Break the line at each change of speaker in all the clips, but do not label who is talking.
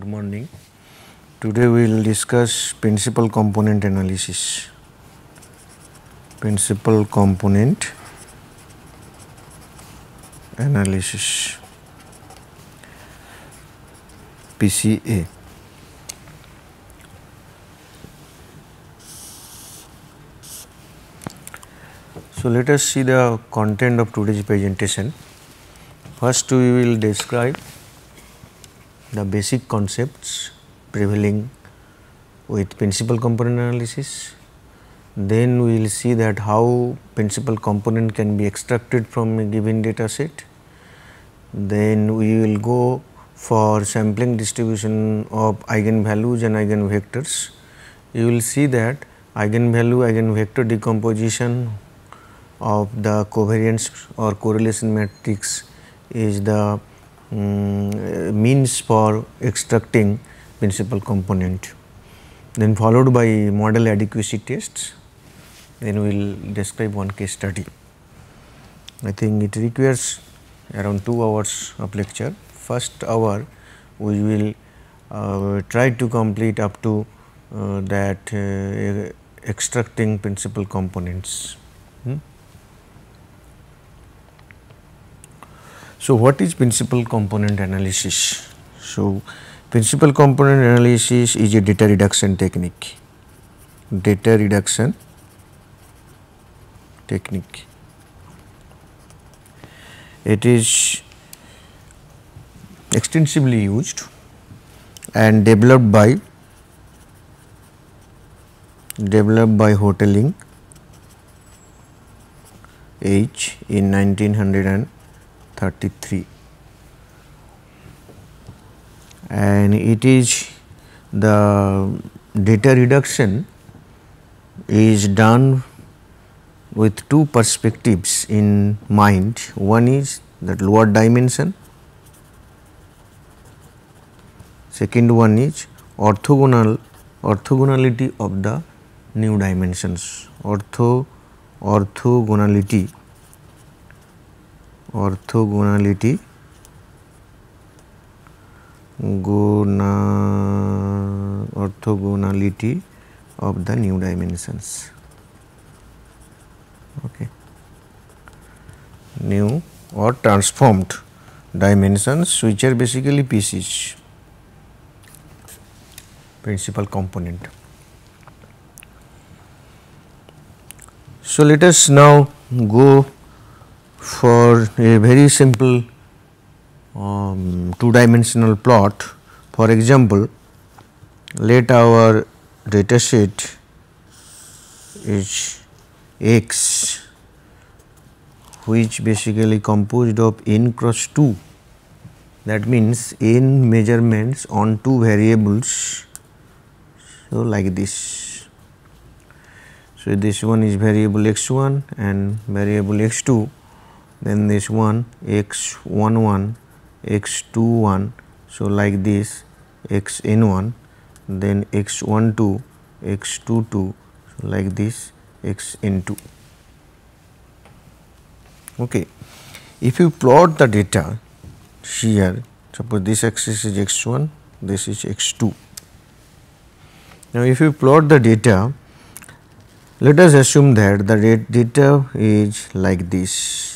morning. Today we will discuss principal component analysis. Principal component analysis, PCA. So let us see the content of today's presentation. First we will describe the basic concepts prevailing with principal component analysis. Then we will see that how principal component can be extracted from a given data set. Then we will go for sampling distribution of eigenvalues and eigenvectors. You will see that eigenvalue eigenvector decomposition of the covariance or correlation matrix is the means for extracting principal component, then followed by model adequacy tests. Then we will describe one case study. I think it requires around 2 hours of lecture. First hour we will try to complete up to extracting principal components. So, what is principal component analysis? So, principal component analysis is a data reduction technique. Data reduction technique. It is extensively used and developed by Hotelling H in 1933, and it is the data reduction is done with two perspectives in mind. One is that lower dimension, second one is orthogonality of the new dimensions. Orthogonality of the new dimensions. Okay. New or transformed dimensions, which are basically PCs, principal component. So, let us now go for a very simple 2-dimensional plot. For example, let our data set is X, which basically composed of n cross 2, that means n measurements on 2 variables. So, like this. So, this one is variable x1 and variable x2, then this one x11, x21. So, like this xn1, then x12, x22, so like this xn2. Okay. If you plot the data here, suppose this axis is x1, this is x2. Now, if you plot the data, let us assume that the data is like this.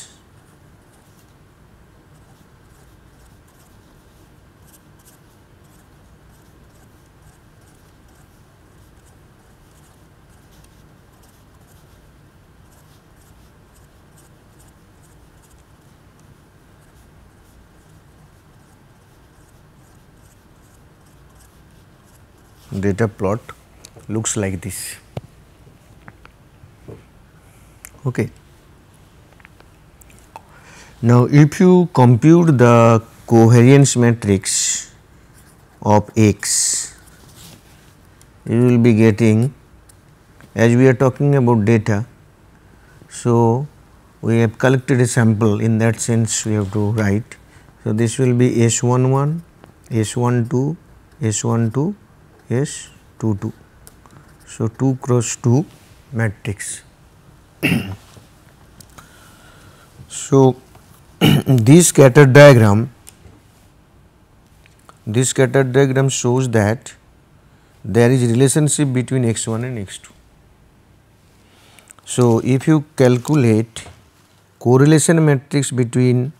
Data plot looks like this. Okay. Now, if you compute the covariance matrix of X, you will be getting, as we are talking about data. So, we have collected a sample, in that sense we have to write. So, this will be S11, S12, S12, S22. So, 2 cross 2 matrix. So, this scatter diagram this scatter diagram shows that there is relationship between x1 and x2. So, if you calculate correlation matrix between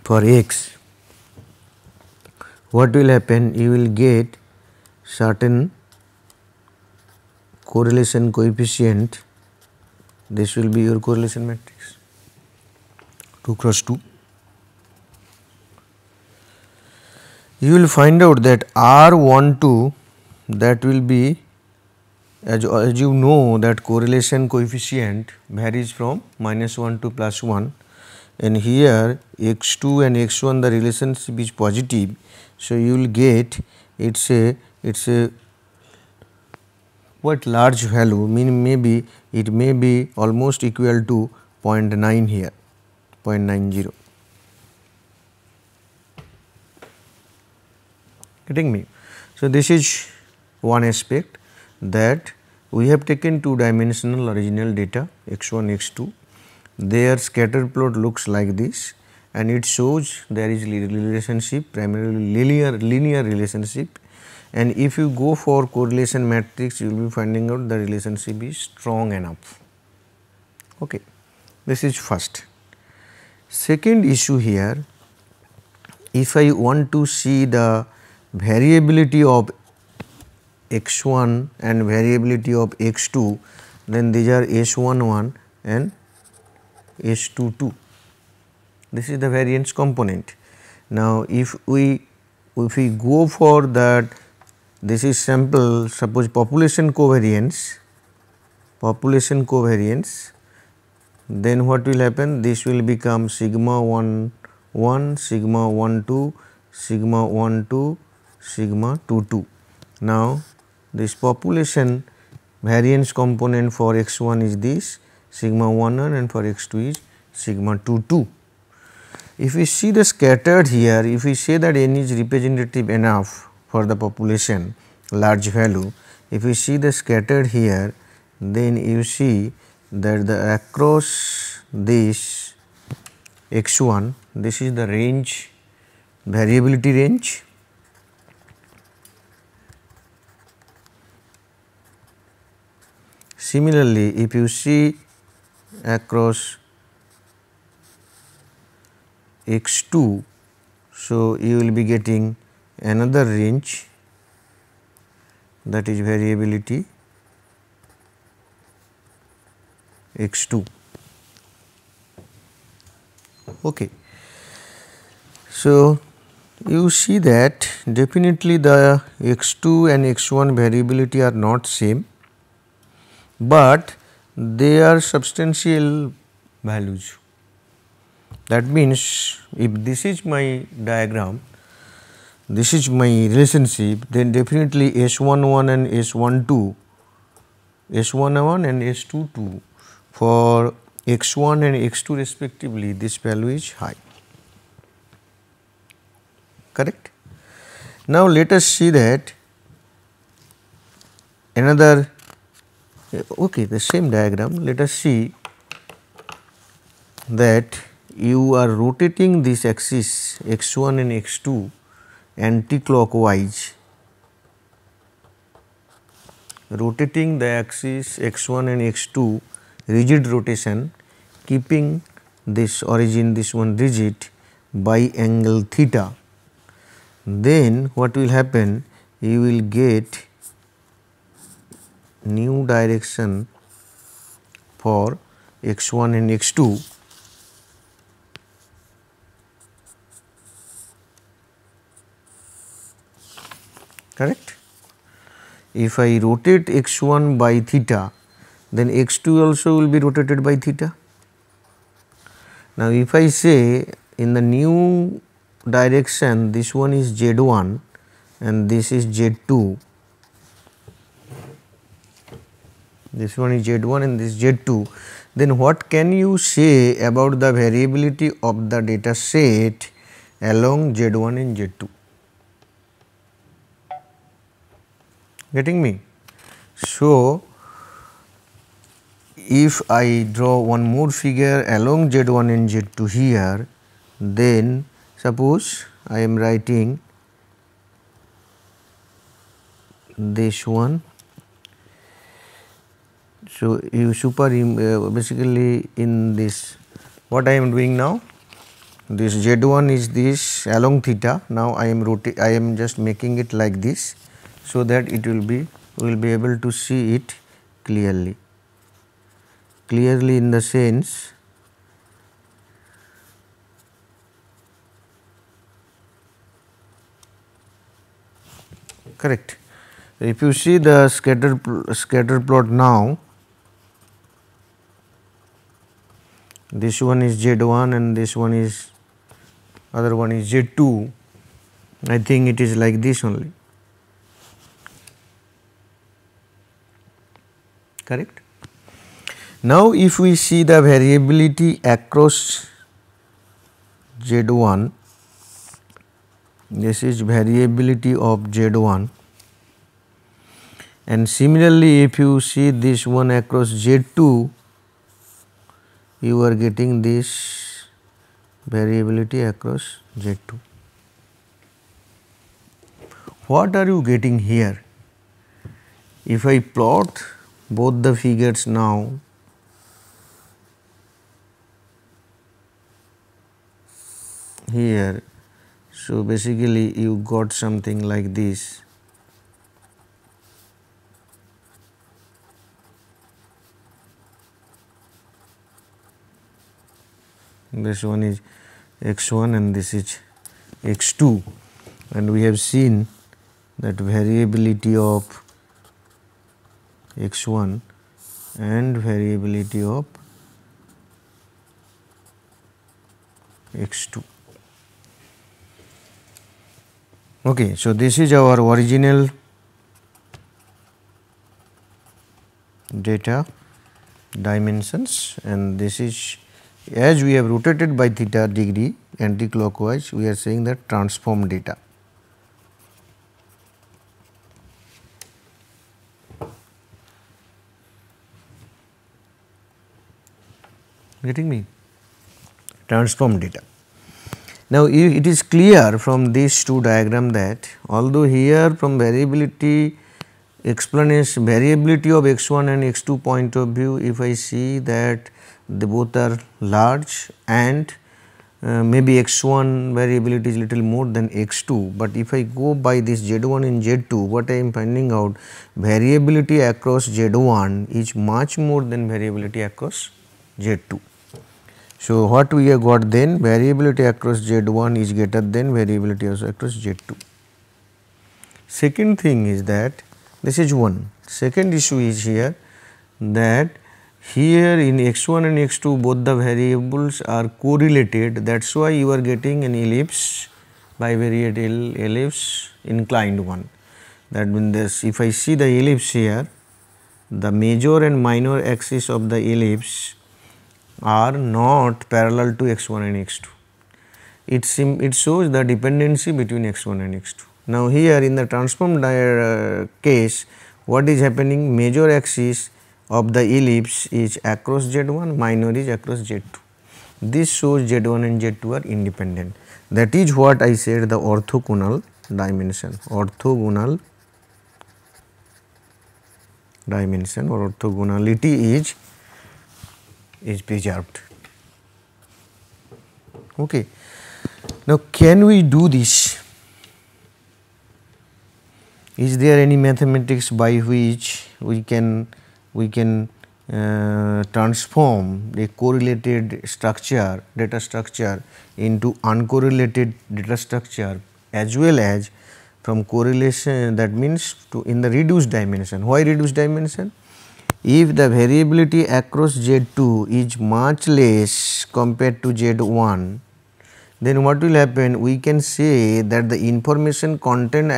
for x, what will happen? You will get certain correlation coefficient. This will be your correlation matrix 2 cross 2. You will find out that R12, that will be, as you know, that correlation coefficient varies from -1 to +1, and here x2 and x1 the relationship is positive. So, you will get it is a quite large value, mean maybe it may be almost equal to 0.9 here, 0.90. Getting me? So, this is one aspect, that we have taken 2 dimensional original data x1, x2. Their scatter plot looks like this, and it shows there is relationship, primarily linear relationship, and if you go for correlation matrix, you will be finding out the relationship is strong enough. Okay. This is first. Second issue here, if I want to see the variability of x1 and variability of x2, then these are S11 and S22. This is the variance component. Now, if we go for that, this is sample, suppose population covariance, then what will happen? This will become sigma 1 1, sigma 1 2, sigma 1 2, sigma 2 2. Now, this population variance component for x1 is this sigma 1 1, and for x2 is sigma 2 2. If we see the scattered here, if we say that n is representative enough for the population large value, if we see the scattered here, then you see that the across this x1, this is the range, variability range. Similarly, if you see across x2, so you will be getting another range, that is variability x2. Okay. So, you see that definitely the x2 and x1 variability are not same, but they are substantial values. That means, if this is my diagram, this is my relationship, then definitely S11 and S12, S11 and S22 for x1 and x2 respectively, this value is high, correct. Now, let us see that another, okay, the same diagram, let us see that you are rotating this axis x1 and x2 anti-clockwise, rotating the axis x1 and x2 rigid rotation, keeping this origin, this one rigid by angle theta, then what will happen? You will get new direction for x1 and x2, correct. If I rotate x1 by theta, then x2 also will be rotated by theta. Now, if I say in the new direction, this one is z1 and this is z2, this one is z1 and this z2, then what can you say about the variability of the data set along z1 and z2? Getting me? So, if I draw one more figure along z1 and z2 here, then suppose I am writing this one. So, you basically in this, what I am doing now, this Z1 is this along theta. Now, I am just making it like this, so that it will be, we will be able to see it clearly. Clearly in the sense, correct. If you see the scatter plot now, this one is Z1 and this one is, other one is Z2. I think it is like this only, correct. Now, if we see the variability across Z1, this is variability of Z1, and similarly if you see this one across Z2, you are getting this variability across Z2. What are you getting here? If I plot both the figures now, here, so basically you got something like this. This one is x1 and this is x2, and we have seen that variability of x1 and variability of x2. Okay, so this is our original data dimensions, and this is, as we have rotated by theta degree anti-clockwise, we are saying that transform data. Getting me? Transform data. Now, it is clear from these two diagram that although here from variability explanation, variability of x1 and x2 point of view, if I see that they both are large and maybe x1 variability is little more than x2, but if I go by this z1 and z2, what I am finding out, variability across z1 is much more than variability across z2. So, what we have got then, variability across z1 is greater than variability also across z2. Second thing is that, this is one. Second issue is here that here in x1 and x2 both the variables are correlated, that is why you are getting an ellipse, bivariate ellipse inclined one. That means this, if I see the ellipse here, the major and minor axis of the ellipse are not parallel to x1 and x2. It shows the dependency between x1 and x2. Now, here in the transformed case, what is happening, major axis of the ellipse is across z1, minor is across z2. This shows z1 and z2 are independent. That is what I said, the orthogonal dimension, orthogonal dimension or orthogonality is preserved. Okay. Now, can we do this? Is there any mathematics by which we can transform a correlated structure, data structure into uncorrelated data structure, as well as from correlation, that means to in the reduced dimension. Why reduced dimension? If the variability across Z2 is much less compared to Z1, then what will happen? We can say that the information content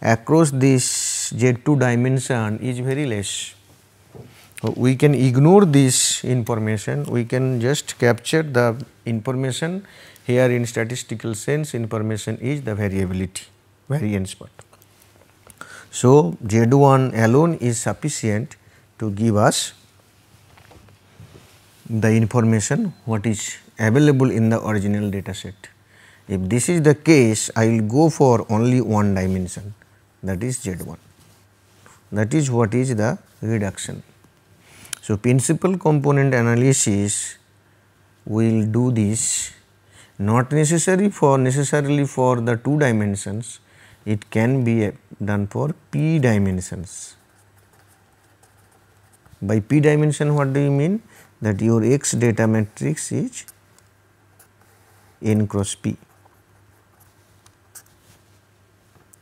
across this Z2 dimension is very less. We can ignore this information, we can just capture the information here. In statistical sense, information is the variability, variance part. So, Z1 alone is sufficient to give us the information what is available in the original data set. If this is the case, I will go for only one dimension, that is Z1. That is what is the reduction. So, principal component analysis will do this, not necessarily for the 2 dimensions, it can be done for p dimensions. By p dimension, what do you mean? That your X data matrix is n cross p.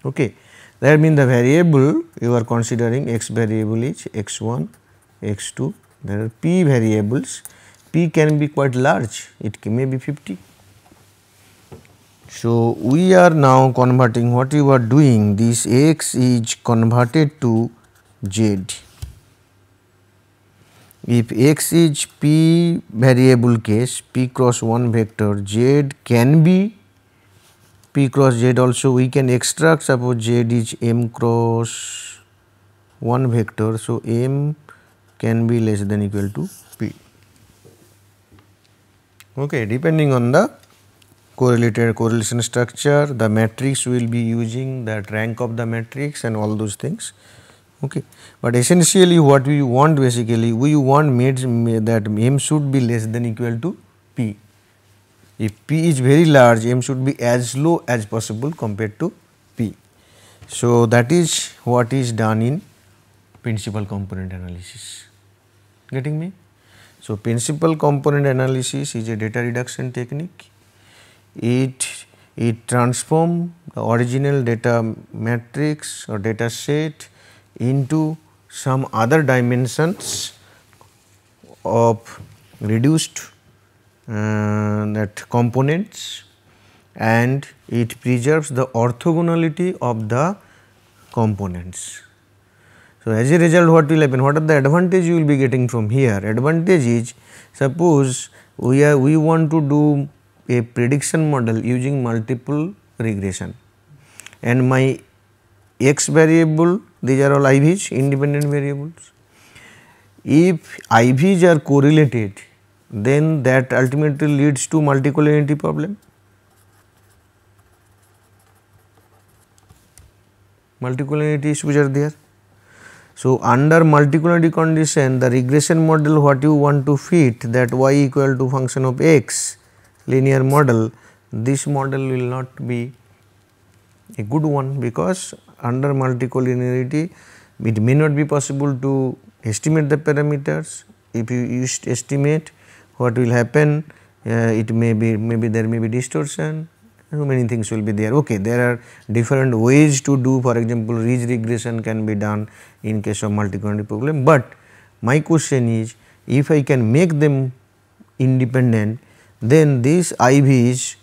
Okay. That means the variable you are considering, X variable is x1, x2, there are p variables, p can be quite large, it may be 50. So, we are now converting, what you are doing, this X is converted to Z. If X is p variable case, p cross 1 vector, Z can be p cross Z also, we can extract, suppose Z is m cross 1 vector. So, m can be less than equal to p, okay, depending on the correlation structure, the matrix we will be using, that rank of the matrix and all those things. Okay. But essentially what we want, basically we want that m should be less than equal to p. If p is very large, m should be as low as possible compared to p. So, that is what is done in principal component analysis. Getting me? So, principal component analysis is a data reduction technique. It transforms the original data matrix or data set into some other dimensions of reduced that components, and it preserves the orthogonality of the components. So, as a result, what will happen? What are the advantage you will be getting from here? Advantage is, suppose we want to do a prediction model using multiple regression, and my x variable, these are all IVs, independent variables. If IVs are correlated, then that ultimately leads to multicollinearity problem. Multicollinearity issues are there. So, under multicollinearity condition, the regression model what you want to fit, that y equal to function of x linear model, this model will not be a good one, because under multicollinearity it may not be possible to estimate the parameters. If you estimate, what will happen, it may be, there may be distortion, so many things will be there. Okay, there are different ways to do, for example, ridge regression can be done in case of multicollinearity problem, but my question is, if I can make them independent, then these IVs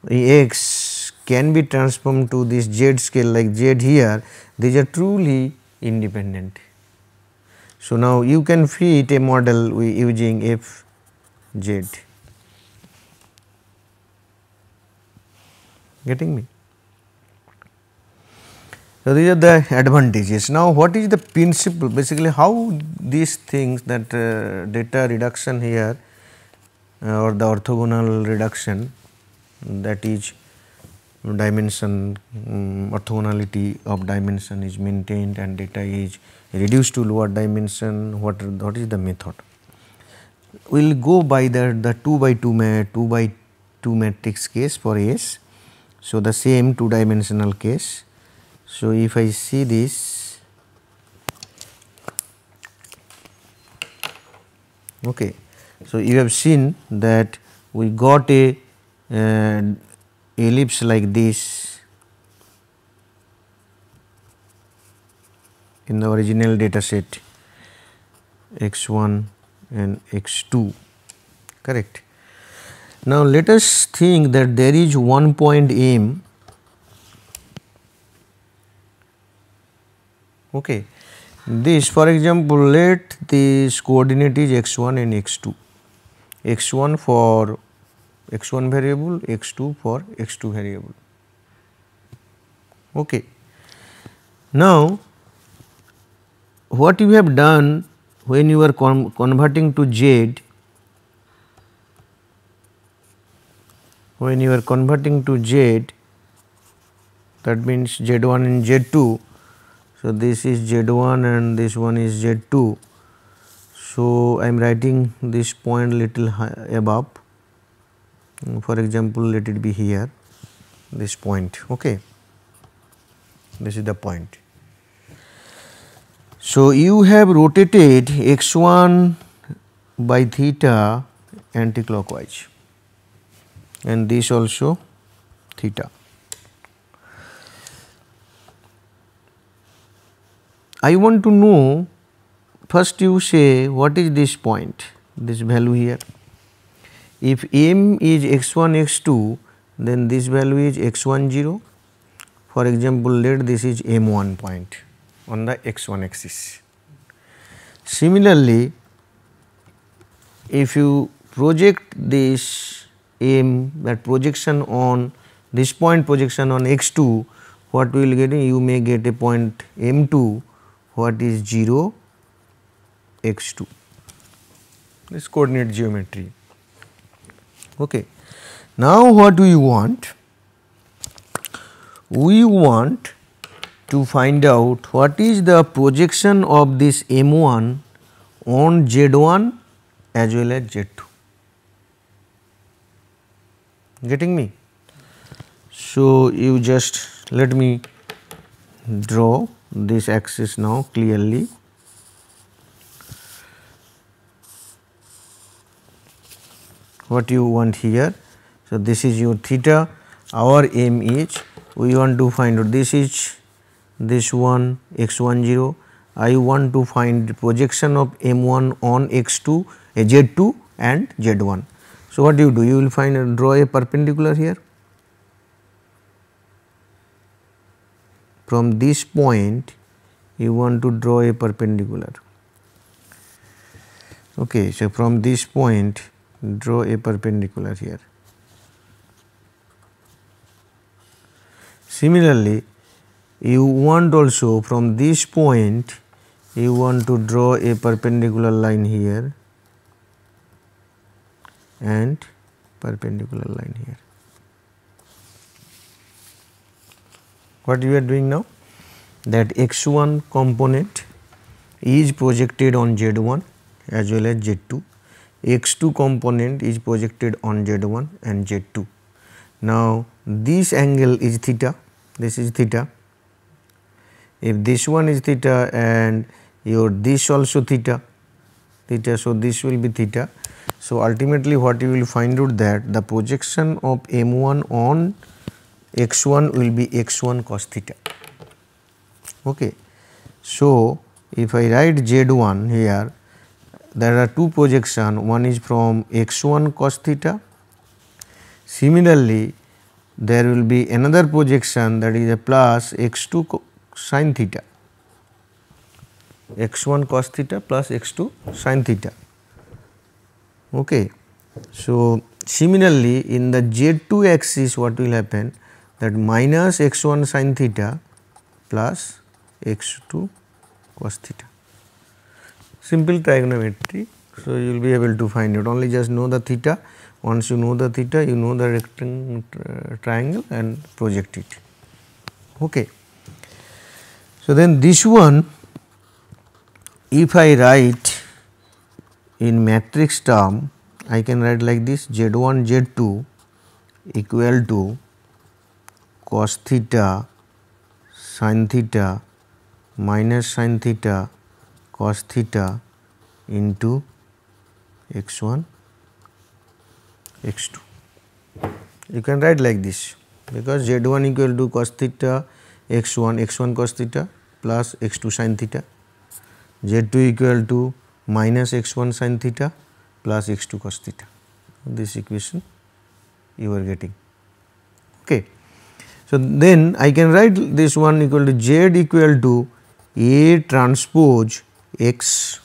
x can be transformed to this z scale like z here, these are truly independent. So, now you can fit a model using f z. Getting me? So, these are the advantages. Now, what is the principle, basically how these things, that data reduction here or the orthogonal reduction, that is dimension orthogonality of dimension is maintained and data is reduced to lower dimension, what is the method? We will go by the 2 by 2 matrix case for S. So, the same 2 dimensional case. So, if I see this, okay. So, you have seen that we got a ellipse like this in the original data set x1 and x2, correct. Now, let us think that there is one point M, okay. This, for example, let this coordinate is x1 and x2, x1 for x1 variable, x2 for x2 variable. Okay. Now, what you have done when you are converting to z, when you are converting to Z, that means Z1 and Z2. So, this is Z1 and this one is Z2. So, I am writing this point little above, for example, let it be here, this point, okay. This is the point. So, you have rotated x1 by theta anticlockwise and this also theta. I want to know, first you say what is this point, this value here. If m is x1 x2, then this value is x1 0. For example, let this is m1 point on the x1 axis. Similarly, if you project this m, that projection on this point, projection on x2, what we will get? You may get a point m2, what is 0 x2, this coordinate geometry. Okay. Now, what we want? We want to find out what is the projection of this m1 on z1 as well as z2. Getting me? So, you just let me draw this axis now clearly. What you want here? So, this is your theta, our aim is we want to find out this is this one x1 0, I want to find projection of m1 on x2 z2 and z1. So, what you do? You will find draw a perpendicular here. From this point you want to draw a perpendicular. Okay, so from this point draw a perpendicular here. Similarly, you want also from this point you want to draw a perpendicular line here and perpendicular line here. What you are doing now? That x1 component is projected on z1 as well as z2, x2 component is projected on z1 and z2. Now, this angle is theta, this is theta. If this one is theta and your this also theta, so this will be theta. So, ultimately what you will find out that the projection of m1 on x1 will be x1 cos theta. Okay. So, if I write z1 here, there are two projections, one is from x1 cos theta. Similarly, there will be another projection, that is a plus x2 sin theta, x1 cos theta plus x2 sin theta. Okay. So, similarly, in the z2 axis what will happen, that minus x1 sin theta plus x2 cos theta. Simple trigonometry. So, you will be able to find it, only just know the theta. Once you know the theta, you know the triangle and project it. Okay. So, then this one, if I write in matrix term, I can write like this: z1 z2 equal to cos theta sin theta minus sin theta cos theta into x1 x2. You can write like this, because z1 equal to cos theta x1 cos theta plus x2 sin theta, z2 equal to minus x1 sin theta plus x2 cos theta. This equation you are getting. Okay. So, then I can write this one equal to z equal to A transpose x,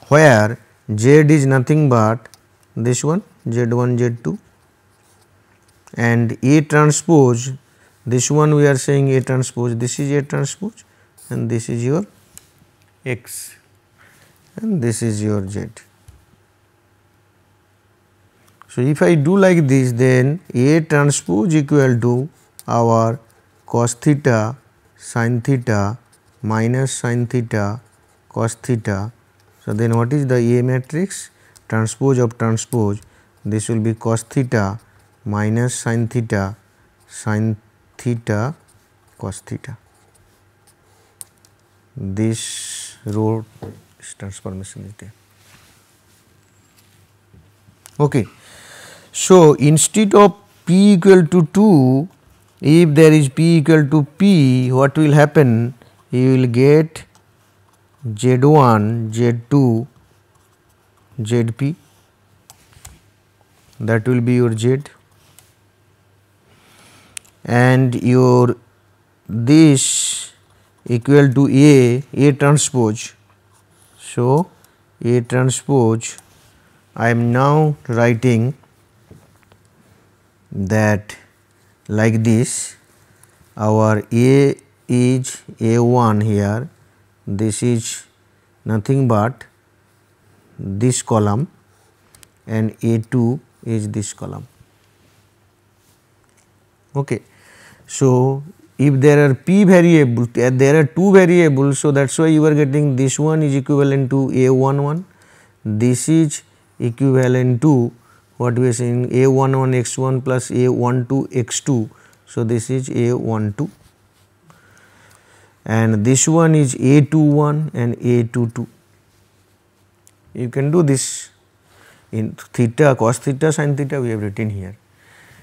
where z is nothing but this one z1 z2, and A transpose, this one we are saying A transpose, this is A transpose and this is your x and this is your z. So, if I do like this, then A transpose equal to our cos theta sin theta minus sin theta cos theta. So, then what is the A matrix? Transpose of transpose, this will be cos theta minus sin theta cos theta. This row transformation is there. Okay. So, instead of p equal to 2, if there is p equal to p, what will happen? You will get Z1, Z2, Zp, that will be your Z, and your this equal to A transpose. So, A transpose, I am now writing that like this, our A is A1 here, this is nothing but this column, and A2 is this column. Okay. So, if there are p variables, there are 2 variables, so that is why you are getting this one is equivalent to A11, this is equivalent to what we are saying A11 x1 plus A12 x2. So, this is A12, and this one is A21 and A22. You can do this in theta cos theta sin theta we have written here.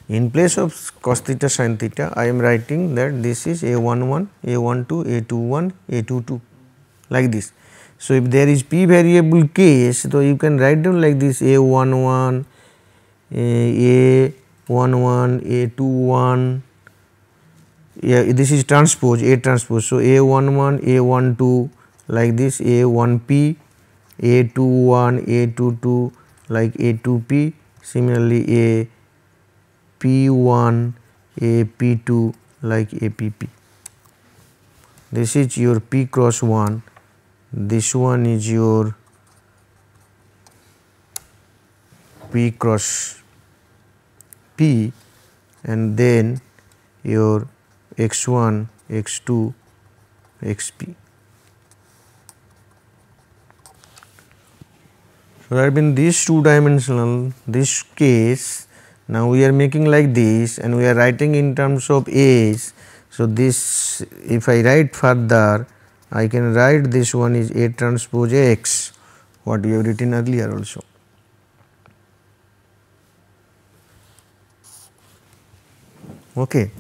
In place of cos theta sin theta, I am writing that this is A11, A12, A21, A22 like this. So, if there is p variable case, so you can write down like this A11, A11, A21, yeah, this is transpose, A transpose. So, A11, A12 like this, A1p, A21, A22 like A2p, similarly AP1, AP2 like APP. This is your P cross 1, this one is your P cross P, and then your x1, x2, xp. So, that means this 2 dimensional, this case, now we are making like this and we are writing in terms of A's. So, this if I write further, I can write this one is A transpose X, what we have written earlier also. Okay.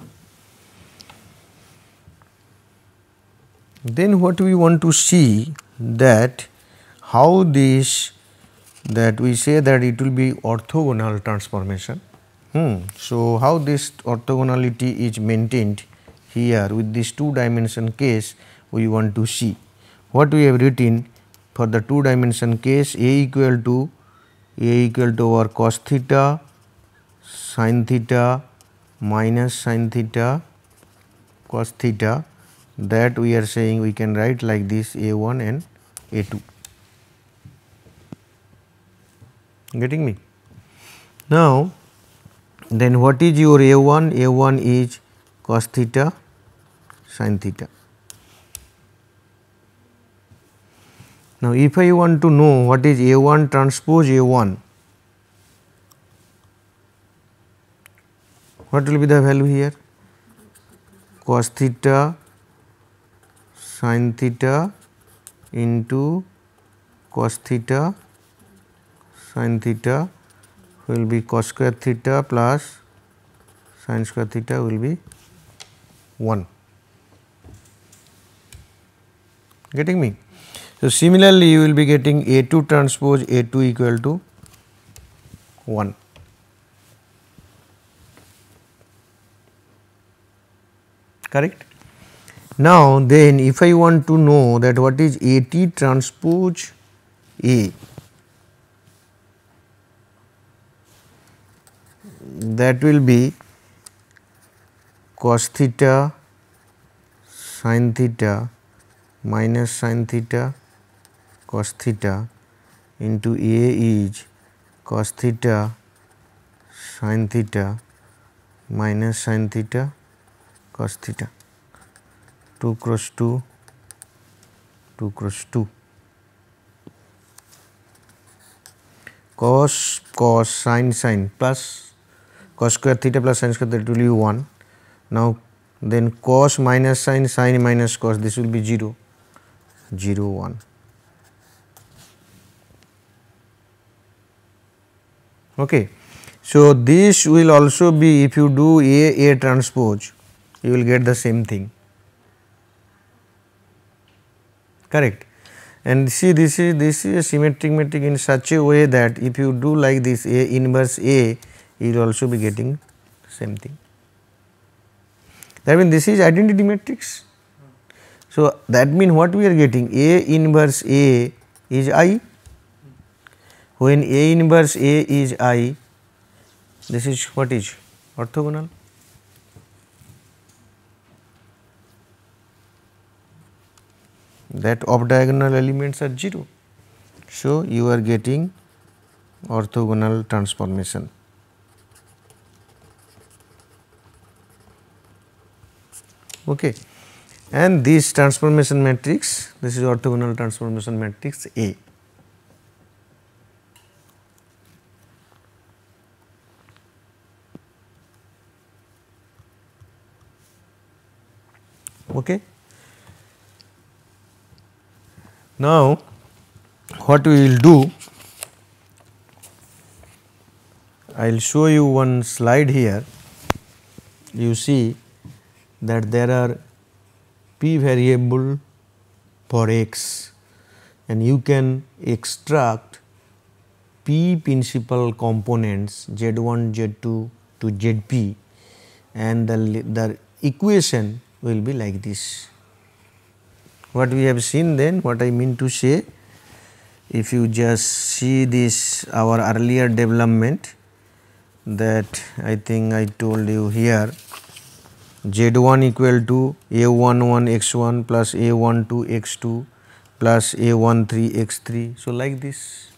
Then what we want to see that how this, that we say that it will be orthogonal transformation. So, how this orthogonality is maintained here with this 2 dimension case we want to see. What we have written for the 2 dimension case, A equal to our cos theta sin theta minus sin theta cos theta, that we are saying we can write like this A1 and A2. Getting me? Now, then what is your A1? A1 is cos theta sin theta. Now, if I want to know what is A1 transpose A1, what will be the value here? Cos theta sin theta into cos theta sin theta will be cos square theta plus sin square theta will be 1. Getting me? So, similarly, you will be getting A2 transpose A2 equal to 1. Correct? Now, then if I want to know that what is AT transpose A, that will be cos theta sin theta minus sin theta cos theta into A is cos theta sin theta minus sin theta cos theta, 2 cross 2, 2 cross 2, cos sin plus cos square theta plus sin square, that will be 1. Now then cos minus sin minus cos, this will be 0, 0 1. Okay. So this will also be, if you do A transpose, you will get the same thing, correct. And see, this is a symmetric matrix in such a way that if you do like this A inverse A, you will also be getting same thing. That means this is identity matrix. So that means what we are getting, A inverse A is I. When A inverse A is I, this is what is orthogonal. That off diagonal elements are 0. So you are getting orthogonal transformation. Okay. And this transformation matrix, this is orthogonal transformation matrix A. Okay. Now what we will do, I will show you one slide here. You see that there are p variable for x and you can extract p principal components Z1, Z2 to Zp, and the equation will be like this. What we have seen then, what I mean to say, if you just see this our earlier development, that I think I told you here, Z1 equal to A11 x1 plus A12 x2 plus A13 x3. So like this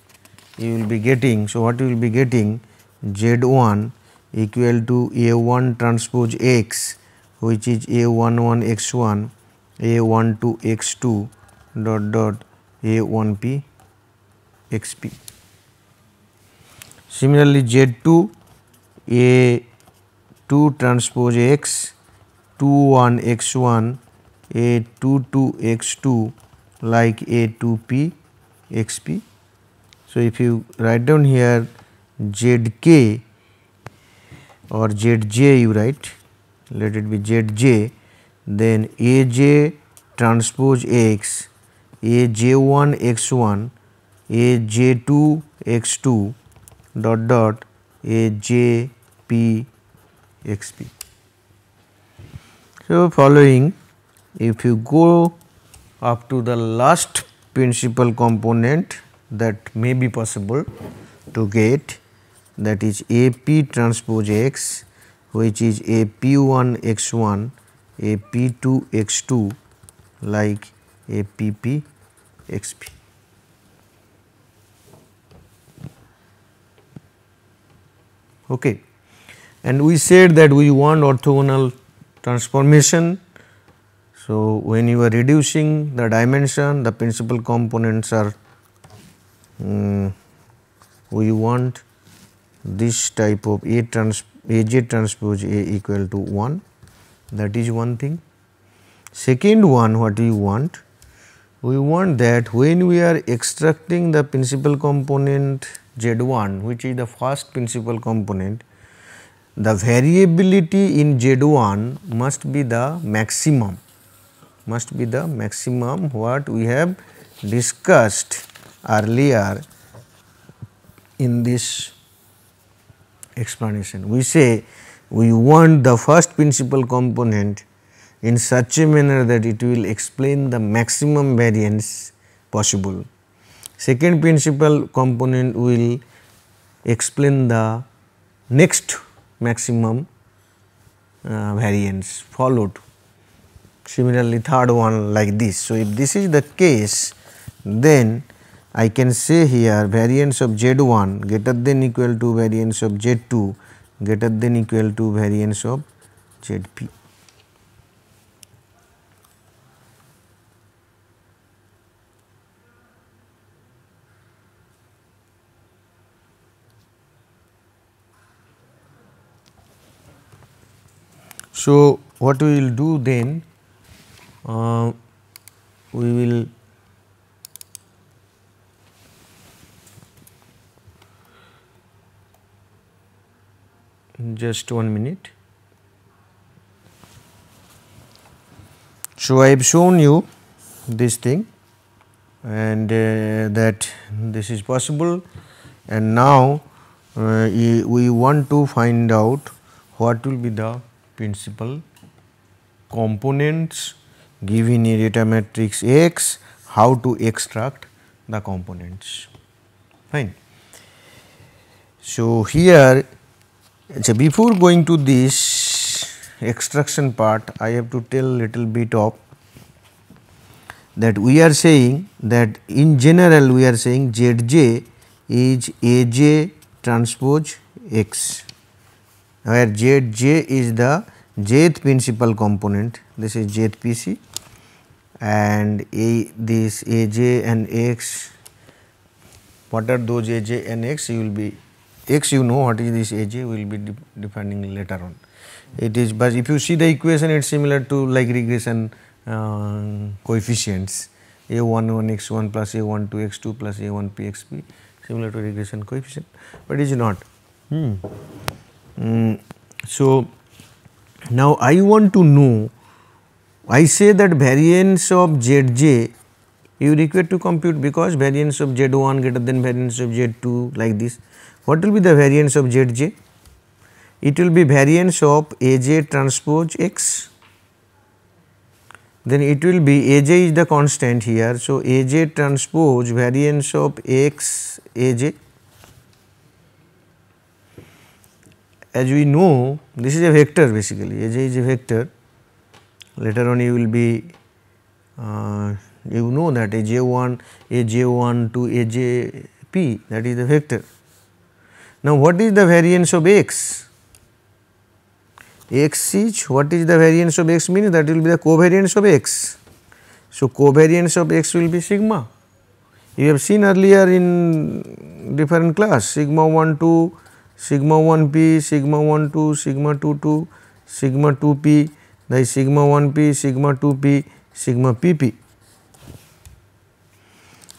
you will be getting. So what you will be getting, Z1 equal to A1 transpose x, which is A11 x1, A12 x2 dot dot A1p xp. Similarly Z2 A2 transpose x, 21 x1, A22 x2 like A2p xp. So if you write down here Zk or Zj, you write, let it be Zj, then Aj transpose x, Aj1 x1, Aj2 x2 dot dot Ajp xp. So following, if you go up to the last principal component that may be possible to get, that is AP transpose x, which is AP1 x1, AP2 x2 like APP xp. Okay. And we said that we want orthogonal transformation. So when you are reducing the dimension, the principal components are, we want this type of Aj transpose A equal to 1, that is one thing. Second one, what we want that when we are extracting the principal component Z1, which is the first principal component, the variability in Z1 must be the maximum, what we have discussed earlier in this explanation. We say we want the first principal component in such a manner that it will explain the maximum variance possible. Second principal component will explain the next maximum variance followed. Similarly, third one like this. So if this is the case, then I can say here variance of Z1 greater than equal to variance of Z2 greater than equal to variance of ZP. So, what we will do then, we will just 1 minute. So, I have shown you this thing and that this is possible, and now we want to find out what will be the principal components given a data matrix X, how to extract the components. Fine. So, here before going to this extraction part, I have to tell little bit of that we are saying that in general we are saying Zj is Aj transpose X, where Zj is the jth principal component, this is ZPC, and this Aj and X, what are those Aj and X, you will be X, you know what is this Aj, we will be defining later on. It is, but if you see the equation, it is similar to like regression coefficients, A11 x1 plus A12 x2 plus A1 p xp, similar to regression coefficient, but it is not. So, now I want to know, I say that variance of Zj you require to compute, because variance of Z1 greater than variance of Z2 like this. What will be the variance of Zj? It will be variance of Aj transpose X, then it will be Aj is the constant here. So, Aj transpose variance of X Aj. As we know, this is a vector basically, Aj is a vector. Later on you will be you know that Aj1 to Ajp, that is the vector. Now, what is the variance of X? X is, what is the variance of X means, that will be the covariance of X. So, covariance of X will be sigma. You have seen earlier in different class, sigma 1 2, sigma 1 p, sigma 1 2, sigma 2 2, sigma 2 p, that is sigma 1 p, sigma 2 p, sigma p p.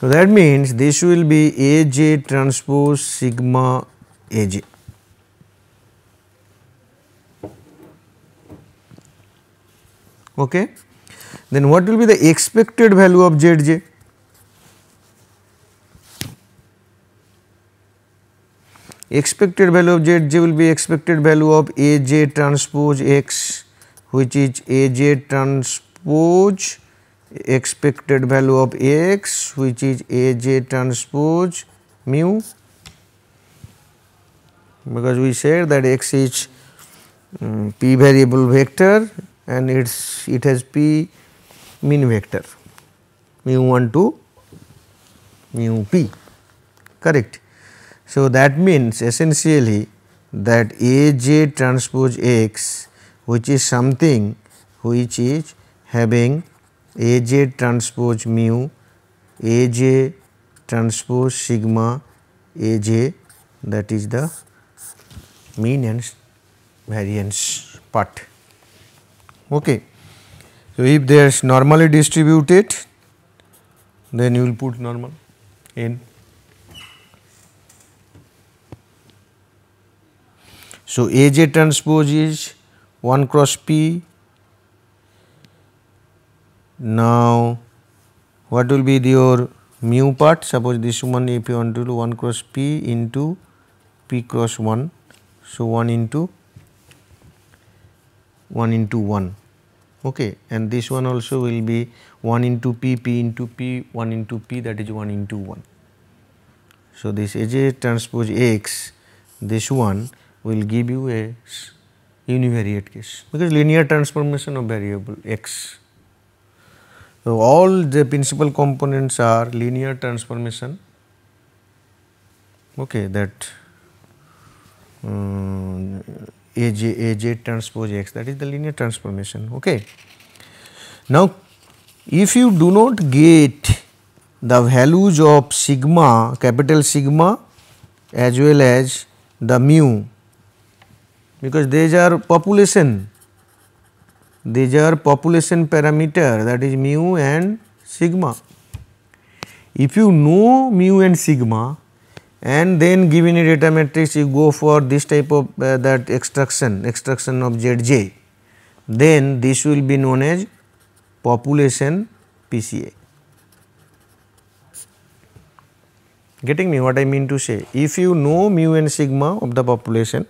So, that means this will be Aj transpose sigma Aj. Okay. Then what will be the expected value of Zj? Expected value of Zj will be expected value of Aj transpose X, which is Aj transpose expected value of X, which is Aj transpose mu, because we said that X is p variable vector and it has p mean vector, mu 1 to mu p, correct. So, that means essentially that Aj transpose X, which is something which is having Aj transpose mu, Aj transpose sigma Aj, that is the mean and variance part. Okay. So, if they are normally distributed, then you will put normal in. So, Aj transpose is 1 cross p. Now, what will be your mu part? Suppose this one, if you want to do 1 cross p into p cross 1. So, 1 into 1. Okay. And this one also will be 1 into p, p into p, 1 into p, that is 1 into 1. So, this Aj transpose X, this one will give you a univariate case, because linear transformation of variable X. So, all the principal components are linear transformation, okay, that AJ transpose X, that is the linear transformation. Okay. Now, if you do not get the values of sigma, capital sigma as well as the mu, because these are population parameter, that is mu and sigma. If you know mu and sigma and then given a data matrix you go for this type of that extraction of Zj, then this will be known as population PCA. Getting me what I mean to say? If you know mu and sigma of the population,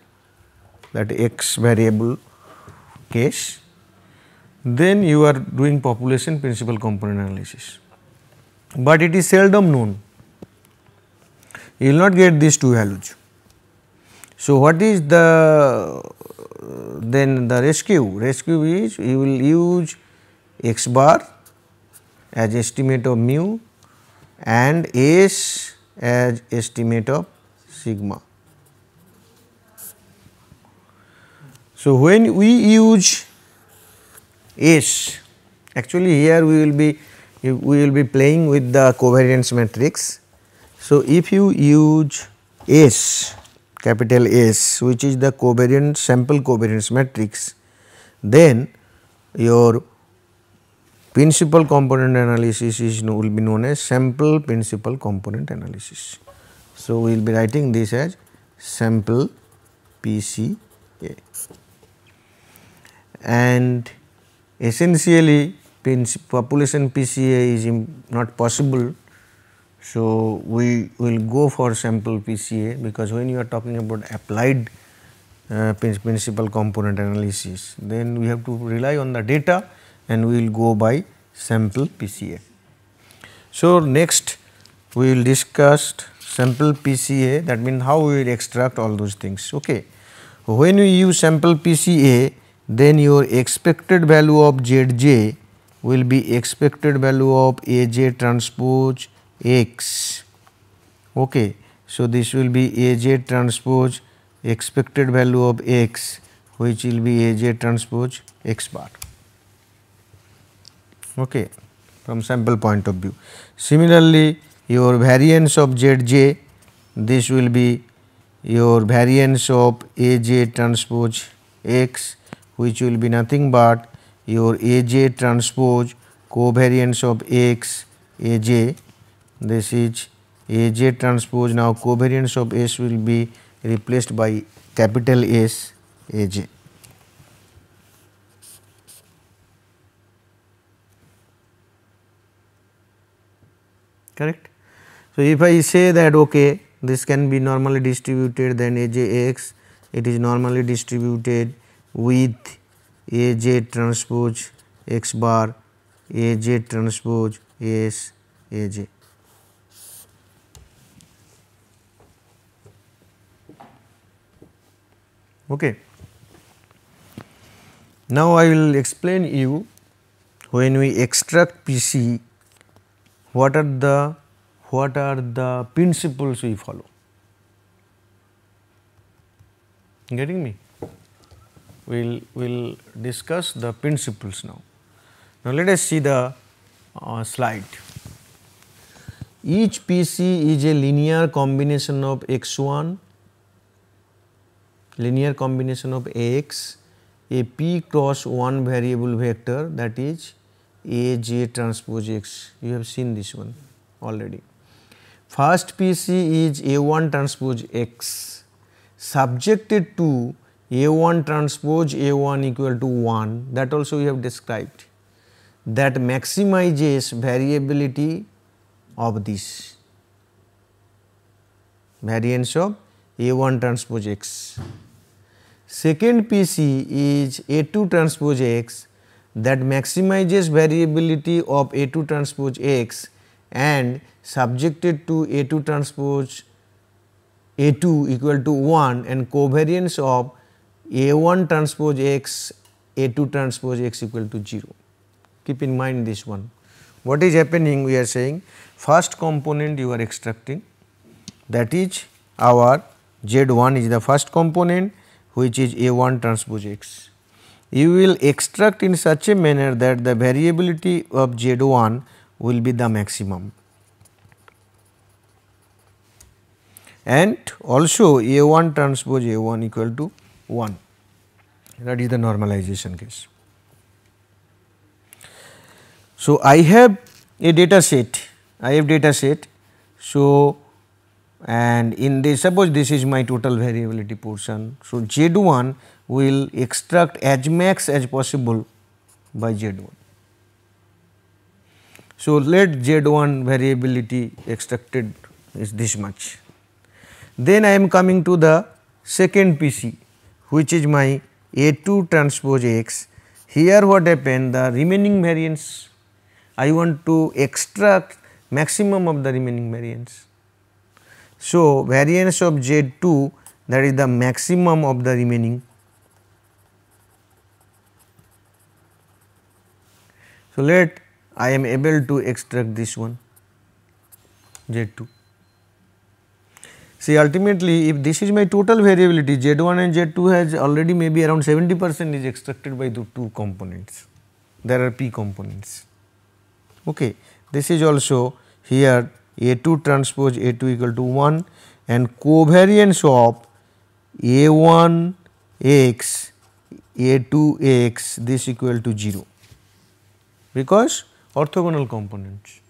that X variable case, then you are doing population principal component analysis, but it is seldom known. You will not get these two values. So, what is the then the rescue? Rescue is you will use X bar as estimate of mu and S as estimate of sigma. So, when we use S, actually here we will be playing with the covariance matrix. So, if you use S, capital S, which is the covariance sample covariance matrix, then your principal component analysis will be known as sample principal component analysis. So, we will be writing this as sample PCA, and essentially population PCA is not possible. So, we will go for sample PCA, because when you are talking about applied principal component analysis, then we have to rely on the data and we will go by sample PCA. So, next we will discuss sample PCA, that means how we will extract all those things. Okay. When we use sample PCA, then your expected value of Zj will be expected value of AJ transpose X. Okay. So, this will be AJ transpose expected value of X, which will be AJ transpose X bar. Okay, from sample point of view. Similarly, your variance of Zj, this will be your variance of AJ transpose X, which will be nothing but your AJ transpose covariance of X AJ. This is AJ transpose. Now, covariance of S will be replaced by capital S AJ. Correct. So, if I say that okay, this can be normally distributed, then AJX, it is normally distributed with AJ transpose X bar, AJ transpose S AJ. Okay. Now, I will explain you when we extract PC, what are the principles we follow. Getting me? We will discuss the principles now. Now, let us see the slide. Each PC is a linear combination of x1, linear combination of x, a p cross 1 variable vector, that is AJ transpose X. You have seen this one already. First PC is A1 transpose X subjected to A1 transpose A1 equal to 1, that also we have described, that maximizes variability of this variance of A1 transpose X. Second PC is A2 transpose X, that maximizes variability of A2 transpose X and subjected to A2 transpose A2 equal to 1 and covariance of A1 transpose X, A2 transpose X equal to 0. Keep in mind this one. What is happening? We are saying first component you are extracting, that is our Z1 is the first component, which is A1 transpose X. You will extract in such a manner that the variability of Z1 will be the maximum, and also A1 transpose A1 equal to 1, that is the normalization case. So, I have a data set, so and in this, suppose this is my total variability portion. So, Z1 will extract as max as possible by Z1. So, let Z1 variability extracted is this much. Then I am coming to the second PC, which is my A2 transpose X. Here what happened, the remaining variance, I want to extract maximum of the remaining variance. So, variance of Z2, that is the maximum of the remaining. So, let I am able to extract this one Z2. See, ultimately if this is my total variability, Z1 and Z2 has already maybe around 70% is extracted by the two components. There are P components. Okay. This is also here A2 transpose A2 equal to 1, and covariance of A1 x A2 x this equal to 0, because orthogonal components.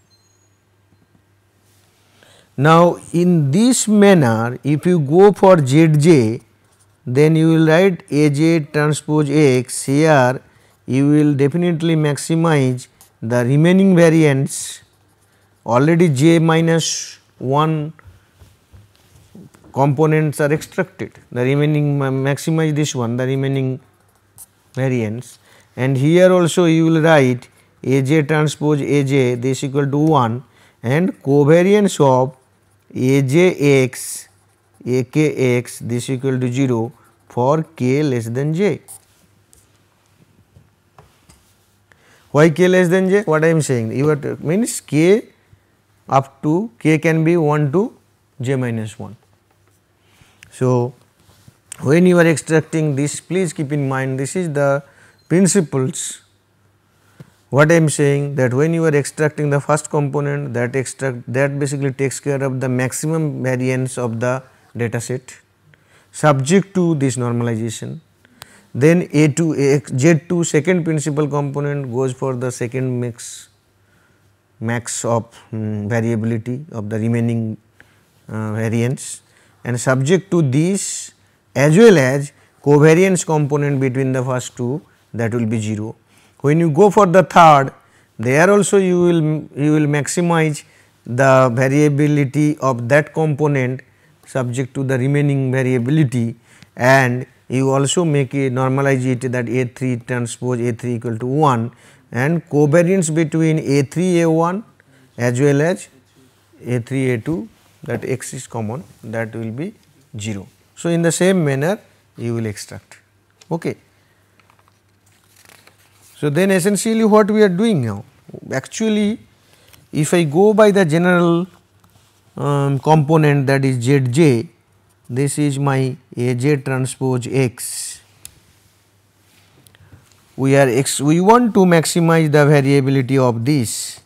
Now, in this manner, if you go for Zj, then you will write Aj transpose X. Here you will definitely maximize the remaining variance. Already j minus 1 components are extracted, the remaining maximize this one, the remaining variance, and here also you will write Aj transpose Aj this equal to 1, and covariance of Aj(x) Akx this equal to 0 for k less than j. Why k less than j? What I am saying, you are means k up to k can be 1 to j minus 1. So, when you are extracting this, please keep in mind this is the principles. What I am saying, that when you are extracting the first component, that basically takes care of the maximum variance of the data set subject to this normalization. Then A2 Z2 second principal component goes for the second max of variability of the remaining variance, and subject to this as well as covariance component between the first two, that will be 0. When you go for the third, there also you will maximize the variability of that component subject to the remaining variability, and you also make a normalize it that A3 transpose A3 equal to 1, and covariance between A3 A1 as well as A3 A2, that x is common, that will be 0. So, in the same manner you will extract. Okay. So, then essentially what we are doing now, actually if I go by the general component, that is Zj, this is my Aj transpose X. We want to maximize the variability of this,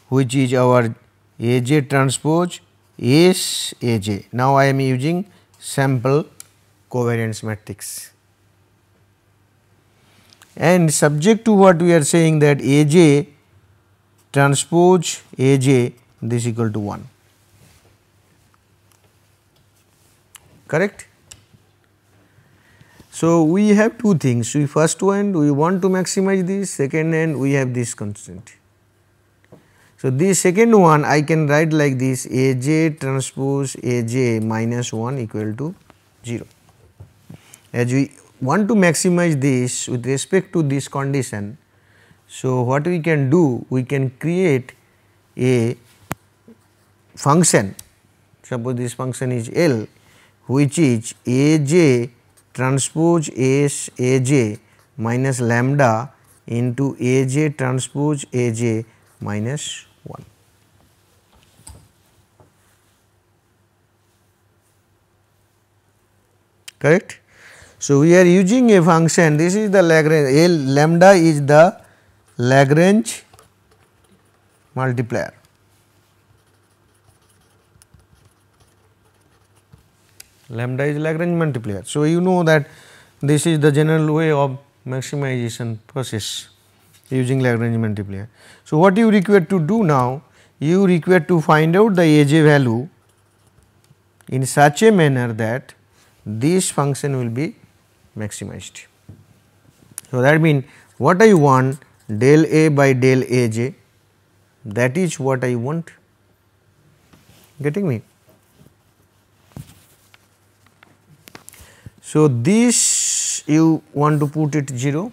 which is our Aj transpose S Aj. Now, I am using sample covariance matrix, and subject to what we are saying, that Aj transpose Aj this equal to 1, correct. So, we have two things, first one we want to maximize this, second hand we have this constant. So, this second one I can write like this, Aj transpose Aj minus 1 equal to 0. As we want to maximize this with respect to this condition, so what we can do, we can create a function, suppose this function is L, which is Aj transpose S Aj minus lambda into Aj transpose Aj minus 1. correct. So, we are using a function, this is the Lagrange, L lambda is the Lagrange multiplier. Lambda is Lagrange multiplier. So, you know that this is the general way of maximization process using Lagrange multiplier. So, what you require to do now? You require to find out the AJ value in such a manner that this function will be maximized. So, that means what I want del A by del AJ, that is what I want, getting me. So, this you want to put it 0,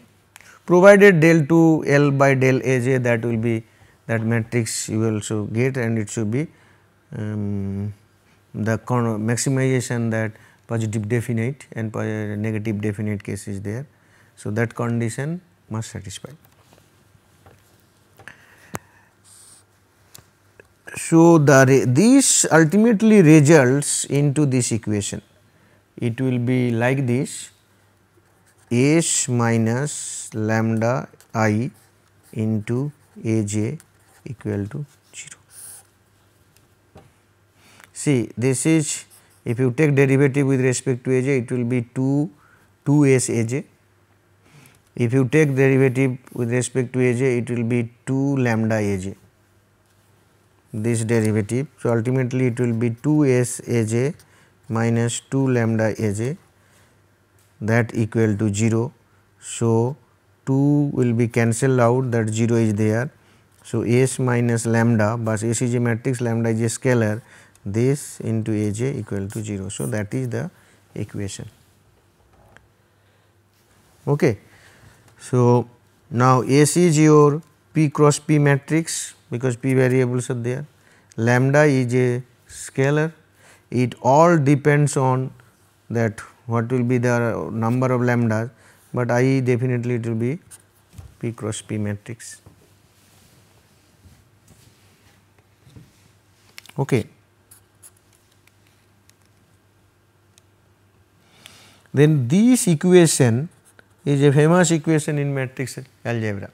provided del to L by del AJ, that will be that matrix you will also get, and it should be the maximization that positive definite and negative definite case is there. So, that condition must satisfy. So, this ultimately results into this equation. It will be like this: S minus lambda I into AJ equal to 0. See, this is, if you take derivative with respect to AJ, it will be 2s AJ. If you take derivative with respect to AJ, it will be 2 lambda AJ, this derivative. So, ultimately it will be 2s AJ minus 2 lambda AJ, that equal to 0. So, 2 will be cancelled out, that 0 is there. So, S minus lambda, but S is a matrix, lambda is a scalar, this into AJ equal to 0. So, that is the equation. Okay. So, now S is your P cross P matrix, because P variables are there, lambda is a scalar, it all depends on that what will be the number of lambdas, but I definitely it will be P cross P matrix. Okay. Then this equation is a famous equation in matrix algebra.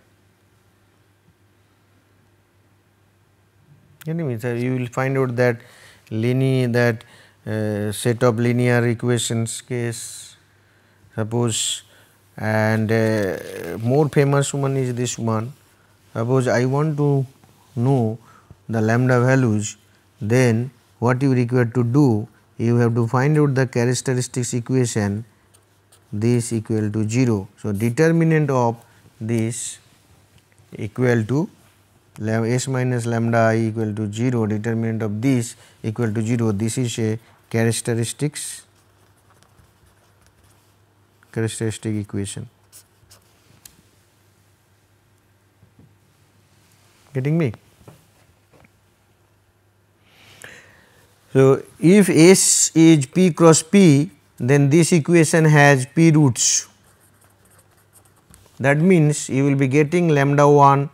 So, you will find out that set of linear equations case, suppose, and more famous one is this one. Suppose I want to know the lambda values, then what you require to do, you have to find out the characteristics equation, this equal to 0. So, determinant of this equal to S minus lambda I equal to 0, determinant of this equal to 0, this is a characteristic equation. Getting me? So, if S is P cross P, then this equation has P roots. That means, you will be getting lambda 1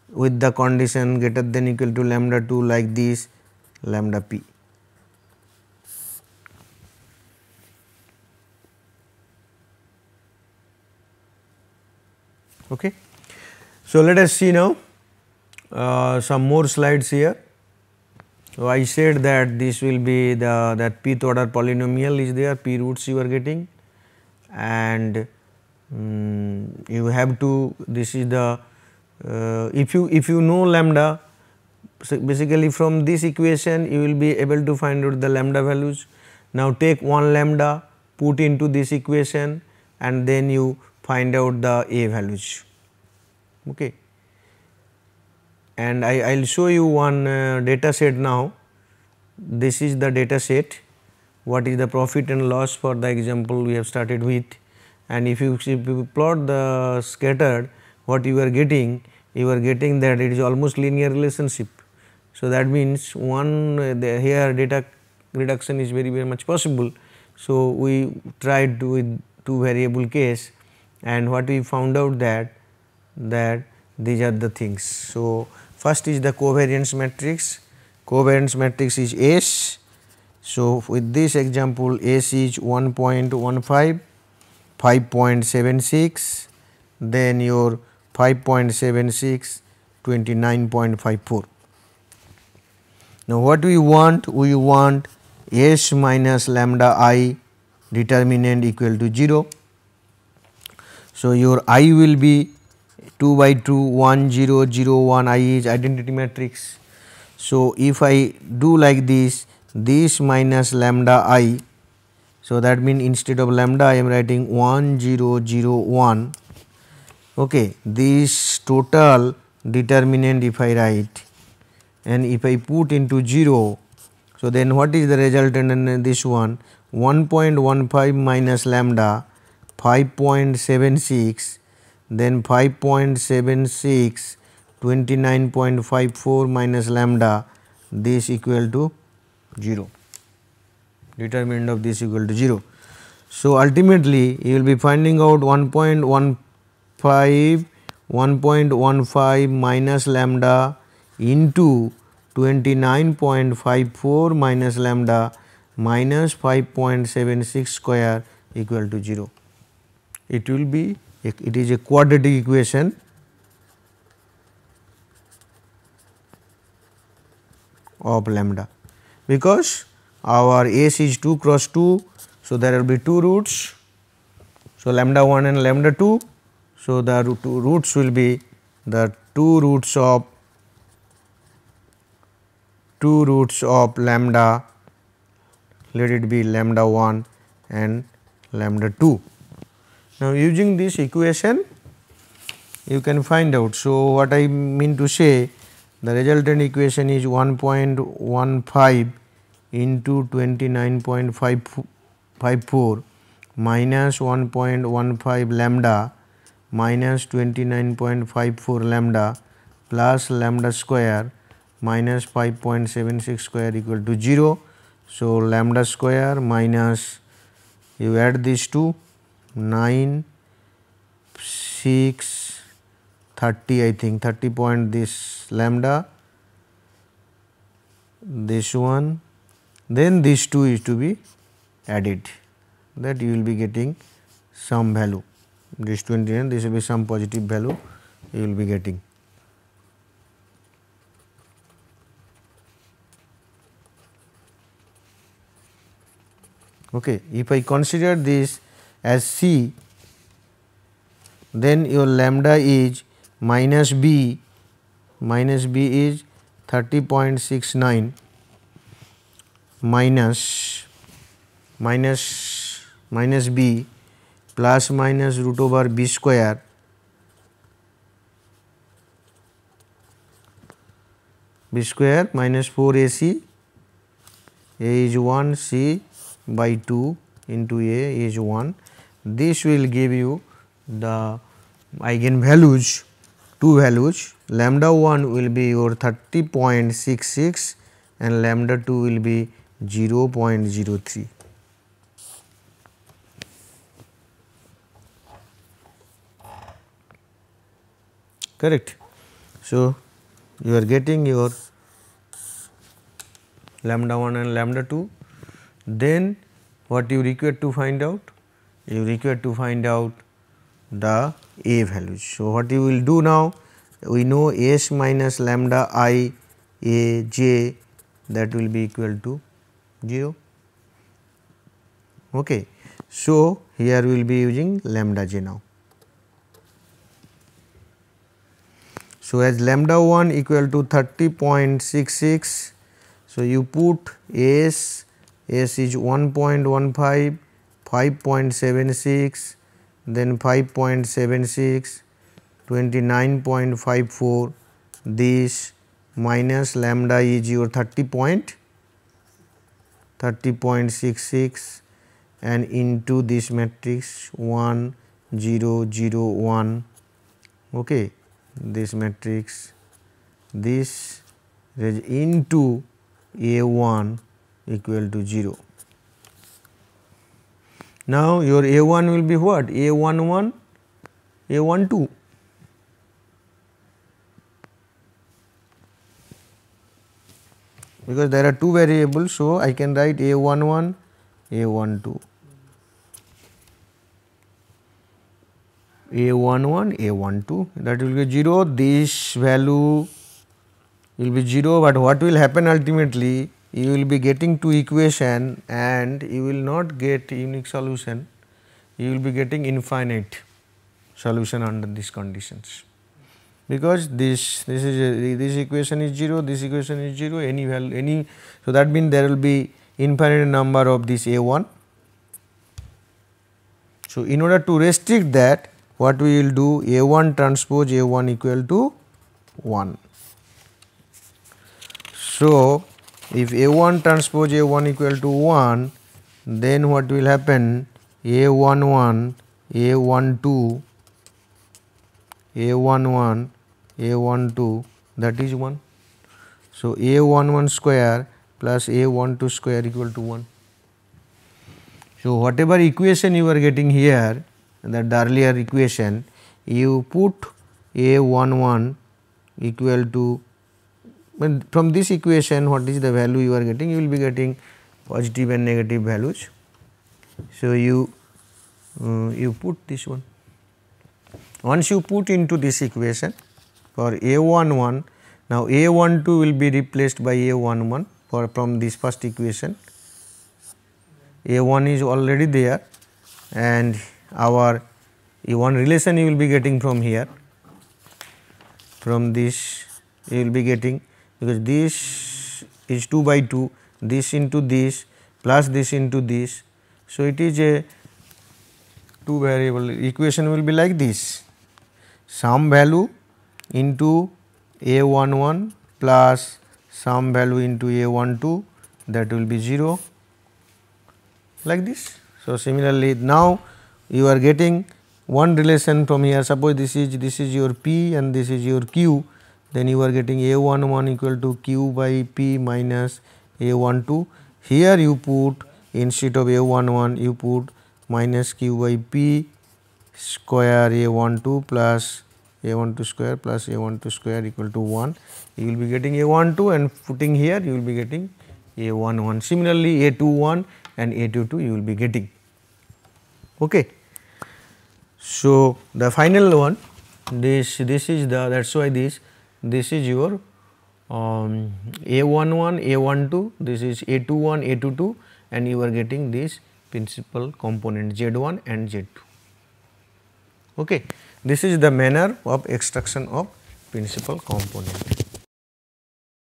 with the condition greater than equal to lambda 2 like this, lambda P. Okay. So, let us see now some more slides here. So, I said that this will be that pth order polynomial is there, P roots you are getting, and you have to, this is the if you know lambda, so basically from this equation you will be able to find out the lambda values. Now, take one lambda, put into this equation, and then you find out the A values. Okay. And I will show you one data set now. This is the data set, what is the profit and loss for the example we have started with, and if you plot the scattered, what you are getting that it is almost linear relationship. So, that means here data reduction is very much possible. So, we tried with 2 variable case, and what we found out that these are the things. So, first is the covariance matrix. Covariance matrix is S. So, with this example S is 1.15, 5.76, then your 5.76, 29.54. Now, what we want? We want S minus lambda I determinant equal to 0. So, your I will be 2 by 2 1 0 0 1, I is identity matrix. So, if I do like this minus lambda I, so that means instead of lambda I am writing 1 0 0 1. Okay, this total determinant if I write and if I put into 0, so then what is the resultant in this one? 1.15 minus lambda 5.76, then 5.76 29.54 minus lambda, this equal to 0, determinant of this equal to 0. So, ultimately you will be finding out 1.15 minus lambda into 29.54 minus lambda minus 5.76 square equal to 0. It will be, it is a quadratic equation of lambda, because our S is 2 cross 2. So, there will be 2 roots. So, lambda 1 and lambda 2. So, the two roots will be the 2 roots of lambda, let it be lambda 1 and lambda 2. Now, using this equation you can find out. So, what I mean to say, the resultant equation is 1.15 into 29.54 minus 1.15 lambda minus 29.54 lambda plus lambda square minus 5.76 square equal to 0. So, lambda square minus, you add these two, 9, 6, 30, I think 30 point this lambda, this one, then these two is to be added, that you will be getting some value, this 29, this will be some positive value you will be getting. Okay. If I consider this as C, then your lambda is minus B is 30.69 minus B plus minus root over B square minus 4 AC, A is 1, C by 2 into A is 1. This will give you the eigenvalues, two values, lambda 1 will be your 30.66 and lambda 2 will be 0.03. Correct. So, you are getting your lambda 1 and lambda 2. Then what you require to find out? You require to find out the A values. So, what you will do now? We know S minus lambda I A j, that will be equal to 0. Okay. So, here we will be using lambda j now. So, as lambda 1 equal to 30.66, so you put S is 1.15, 5.76, then 5.76, 29.54, this minus lambda is your 30.66 and into this matrix 1 0 0 1. Okay. This matrix, this is into A1 equal to 0. Now, your A1 will be what? A11, A12. because there are two variables. So, I can write A11, A12, A11, A12, that will be 0, this value will be 0, but what will happen ultimately, you will be getting two equation and you will not get unique solution, you will be getting infinite solution under these conditions, because this equation is 0, this equation is 0, any value any. So, that means there will be infinite number of this A1. So, in order to restrict that, what we will do, A1 transpose A1 equal to 1. So, if A1 transpose A1 equal to 1, then what will happen, A11, A12, A11, A12, that is 1. So, A11 square plus A12 square equal to 1. So, whatever equation you are getting here, that the earlier equation, you put A11 equal to, from this equation what is the value you are getting, you will be getting positive and negative values. So, you put this one. Once you put into this equation for A11, now A12 will be replaced by A11 from this first equation. A1 is already there and our A1 relation you will be getting from here, from this you will be getting, because this is 2 by 2, this into this plus this into this. So, it is a two variable equation will be like this, some value into A11 plus some value into A12, that will be 0, like this. So, similarly, now you are getting one relation from here, suppose this is your P and this is your Q, then you are getting A11 equal to Q by P minus A12. Here you put, instead of A11 you put minus Q by P square A12 plus A12 square plus A12 square equal to 1. You will be getting A12 and putting here you will be getting A11. Similarly, A21 and A22 you will be getting. Okay. So, the final one, this is the, that is why this is your A11, A12, this is A21, A22, and you are getting this principal component Z1 and Z2. Okay. This is the manner of extraction of principal component.